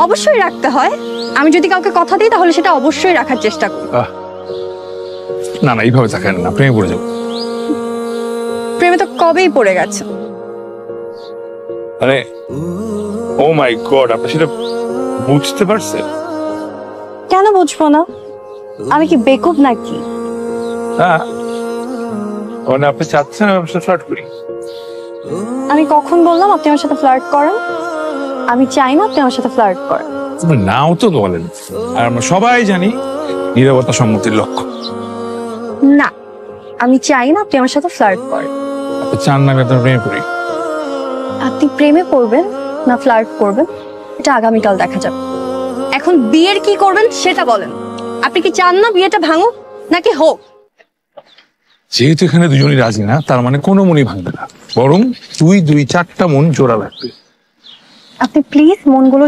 অবশ্যই রাখতে হয়। আমি যদি কাউকে কথা দিই তাহলে সেটা অবশ্যই রাখার চেষ্টা করি। না না, এইভাবে থাকেন না, প্রেমে পড়ে যাবো। প্রেমে তো কবেই পড়ে গেছে। মানে ও মাই গড, আপনি সেটা বুঝতে পারছেন? কেন বুঝবো না? আমি কি বেকুব নাকি? হ্যাঁ, মানে আপনি চাচ্ছেন আমি আপনার সাথে ফ্লার্ট করি? আমি কখন বললাম আপনি আমার সাথে ফ্লার্ট করেন? আমি চাই না আপনি আমার সাথে ফ্লার্ট করেন। নাও তো বলেন। আর আমরা সবাই জানি নীরবতা সম্মতির লক্ষ্য। না, আমি চাই না আপনি আমার সাথে ফ্লার্ট করেন। আপনি চান না আমি আপনার প্রেমে পড়ি? আপনি প্রেমে পড়বেন না ফ্লার্ট করবেন এটা আগামীকাল দেখা যাবে। এখন বিয়ের কি করবেন সেটা বলেন। আপনি কি চান না বিয়েটা ভাঙুক নাকি হোক? যেহেতু এখানে দুজনই রাজি না, তার মানে কোনো মনই ভাঙবে না, বরং দুই চারটা মন জোড়া লাগবে। আপনি প্লিজ মনগুলো